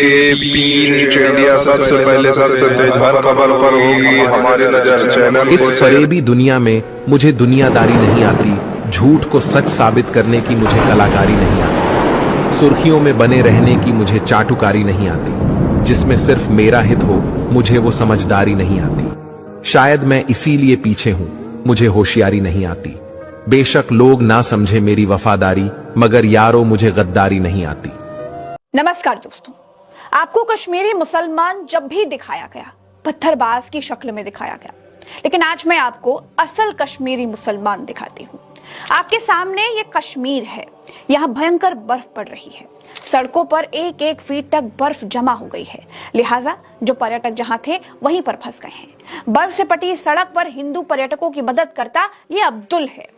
पीर चैदिया सबसे पहले सबसे तेज हर खबर पर होगी हमारे नजर चैनल। इस फरेबी दुनिया में मुझे दुनियादारी नहीं आती, झूठ को सच साबित करने की मुझे कलाकारी नहीं आती, सुर्खियों में बने रहने की मुझे चाटुकारी नहीं आती, जिसमें सिर्फ मेरा हित हो मुझे वो समझदारी नहीं आती। शायद मैं इसीलिए पीछे हूं, मुझे होशियारी नहीं आती। बेशक लोग ना समझे मेरी वफादारी, मगर यारो मुझे गद्दारी नहीं आती। नमस्कार दोस्तों, आपको कश्मीरी मुसलमान जब भी दिखाया गया पत्थरबाज की शक्ल में दिखाया गया, लेकिन आज मैं आपको असल कश्मीरी मुसलमान दिखाती हूँ। आपके सामने ये कश्मीर है, यहाँ भयंकर बर्फ पड़ रही है, सड़कों पर 1-1 फीट तक बर्फ जमा हो गई है, लिहाजा जो पर्यटक जहाँ थे वहीं पर फंस गए हैं। बर्फ से पटी सड़क पर हिंदू पर्यटकों की मदद करता ये अब्दुल है।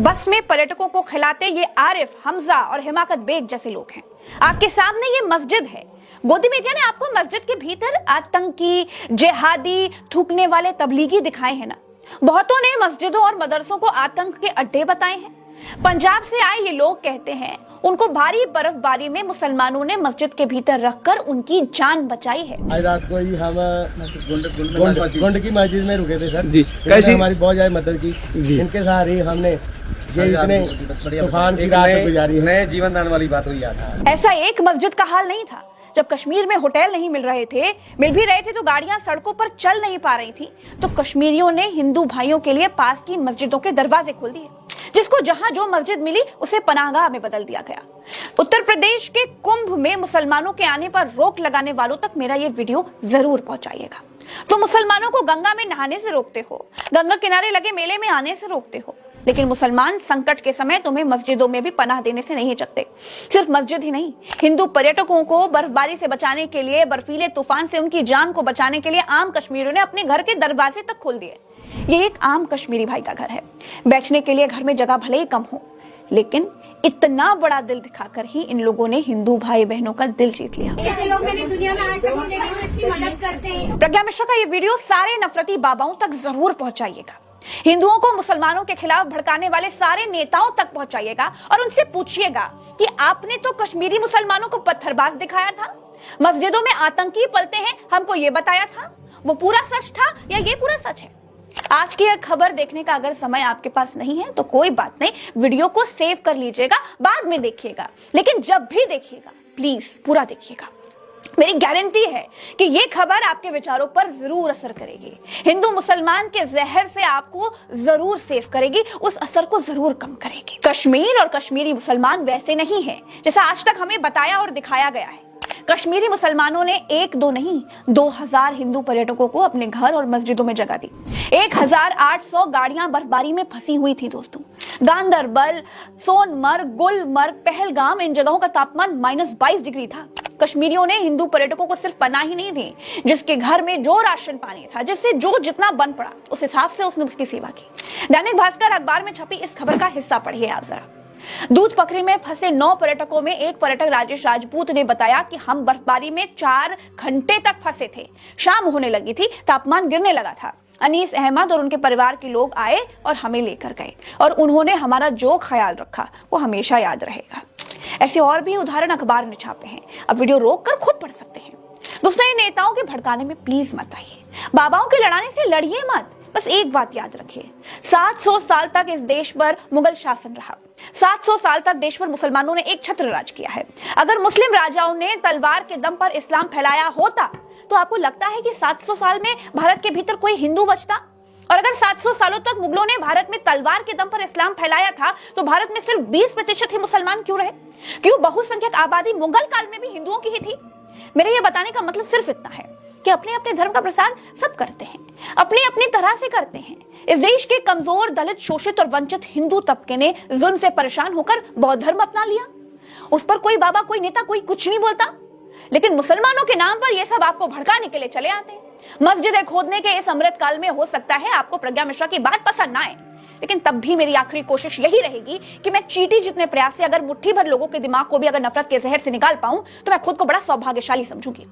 बस में पर्यटकों को खिलाते ये आरिफ, हमजा और हिमाकत बेग जैसे लोग हैं। आपके सामने ये मस्जिद है। गोदी मीडिया ने आपको मस्जिद के भीतर आतंकी, जिहादी, थूकने वाले तबलीगी दिखाए हैं ना। बहुतों ने मस्जिदों और मदरसों को आतंक के अड्डे बताए हैं। पंजाब से आए ये लोग कहते हैं उनको भारी बर्फबारी में मुसलमानों ने मस्जिद के भीतर रखकर उनकी जान बचाई है। आज रात को ही हम गुंड की मस्जिद में रुके थे सर जी। कैसी हमारी बहुत ज्यादा मदद की जी। इनके साथ ही हमने इतने तूफान की रात गुजारी है। नए जीवन दान वाली बात हुई था। ऐसा एक मस्जिद का हाल नहीं था। जब कश्मीर में होटल नहीं मिल रहे थे, मिल भी रहे थे तो गाड़ियां सड़कों पर चल नहीं पा रही थी, तो कश्मीरियों ने हिंदू भाइयों के लिए पास की मस्जिदों के दरवाजे खोल दिए। जिसको जहां जो मस्जिद मिली उसे पनाहगाह में बदल दिया गया। उत्तर प्रदेश के कुंभ में मुसलमानों के आने पर रोक लगाने वालों तक मेरा ये वीडियो जरूर पहुंचाइएगा। तो मुसलमानों को गंगा में नहाने से रोकते हो, गंगा किनारे लगे मेले में आने से रोकते हो, लेकिन मुसलमान संकट के समय तुम्हें मस्जिदों में भी पनाह देने से नहीं चकते। सिर्फ मस्जिद ही नहीं, हिंदू पर्यटकों को बर्फबारी से बचाने के लिए, बर्फीले तूफान से उनकी जान को बचाने के लिए आम कश्मीरियों ने अपने घर के दरवाजे तक खोल दिए। ये एक आम कश्मीरी भाई का घर है। बैठने के लिए घर में जगह भले ही कम हो, लेकिन इतना बड़ा दिल दिखाकर ही इन लोगों ने हिंदू भाई बहनों का दिल जीत लिया। ऐसे लोग मैंने दुनिया में आज तक नहीं देखे जो इसकी मदद करते हैं। प्रज्ञा मिश्रा का ये वीडियो सारे नफरती बाबाओं तक जरूर पहुंचाइएगा। हिंदुओं को मुसलमानों के खिलाफ भड़काने वाले सारे नेताओं तक पहुंचाइएगा और उनसे पूछिएगा कि आपने तो कश्मीरी मुसलमानों को पत्थरबाज दिखाया था, मस्जिदों में आतंकी पलते हैं, हमको ये बताया था, वो पूरा सच था या ये पूरा सच है? आज की यह खबर देखने का अगर समय आपके पास नहीं है तो कोई बात नहीं, वीडियो को सेव कर लीजिएगा, बाद में देखिएगा, लेकिन जब भी देखिएगा प्लीज पूरा देखिएगा। मेरी गारंटी है कि ये खबर आपके विचारों पर जरूर असर करेगी, हिंदू मुसलमान के जहर से आपको जरूर सेव करेगी, उस असर को जरूर कम करेगी। कश्मीर और कश्मीरी मुसलमान वैसे नहीं है जैसा आज तक हमें बताया और दिखाया गया है। कश्मीरी मुसलमानों ने 1-2 नहीं 2000 हिंदू पर्यटकों को अपने घर और मस्जिदों में जगह दी। 1800 गाड़ियां बर्फबारी में फंसी हुई थी दोस्तों। गांदरबल, सोनमर्ग, गुलमर्ग, पहलगाम, इन जगहों का तापमान -22 डिग्री था। कश्मीरियों ने हिंदू पर्यटकों को सिर्फ पनाह ही नहीं दी, जिसके घर में जो राशन पानी था, जिससे जो जितना बन पड़ा उस हिसाब से उसने उसकी सेवा की। दैनिक भास्कर अखबार में छपी इस खबर का हिस्सा पढ़िए आप जरा। दूध पकड़ी में फंसे 9 पर्यटकों में एक पर्यटक राजेश राजपूत ने बताया कि हम बर्फबारी में 4 घंटे तक फंसे थे। शाम होने लगी थी, तापमान गिरने लगा था। अनीस अहमद और उनके परिवार के लोग आए और हमें लेकर गए, और उन्होंने हमारा जो ख्याल रखा वो हमेशा याद रहेगा। ऐसे और भी उदाहरण अखबार ने छापे हैं, अब वीडियो रोक कर खुद पढ़ सकते हैं। दोस्तों, ये नेताओं के भड़काने में प्लीज मत आइए, बाबाओं के लड़ाने से लड़िए मत। बस एक बात याद रखिए, 700 साल तक इस देश पर मुगल शासन रहा। 700 साल तक देश पर मुसलमानों ने एक छत्र राज किया है। अगर मुस्लिम राजाओं ने तलवार के दम पर इस्लाम फैलाया होता तो आपको लगता है कि 700 साल में भारत के भीतर कोई हिंदू बचता? और अगर 700 सालों तक मुगलों ने भारत में तलवार के दम पर इस्लाम फैलाया था तो भारत में सिर्फ 20% ही मुसलमान क्यों रहे? क्यों बहुसंख्यक आबादी मुगल काल में भी हिंदुओं की ही थी? मेरे ये बताने का मतलब सिर्फ इतना है कि अपने अपने धर्म का प्रसार सब करते हैं, अपनी अपनी तरह से करते हैं। इस देश के कमजोर, दलित, शोषित और वंचित हिंदू तबके ने जुल्म से परेशान होकर बौद्ध धर्म अपना लिया। उस पर कोई बाबा, कोई नेता, कोई कुछ नहीं बोलता, लेकिन मुसलमानों के नाम पर ये सब आपको भड़काने के लिए चले आते हैं। मस्जिदें खोदने के इस अमृत काल में हो सकता है आपको प्रज्ञा मिश्रा की बात पसंद ना आए, लेकिन तब भी मेरी आखिरी कोशिश यही रहेगी कि मैं चींटी जितने प्रयास से अगर मुट्ठी भर लोगों के दिमाग को भी अगर नफरत के जहर से निकाल पाऊं तो मैं खुद को बड़ा सौभाग्यशाली समझूंगी।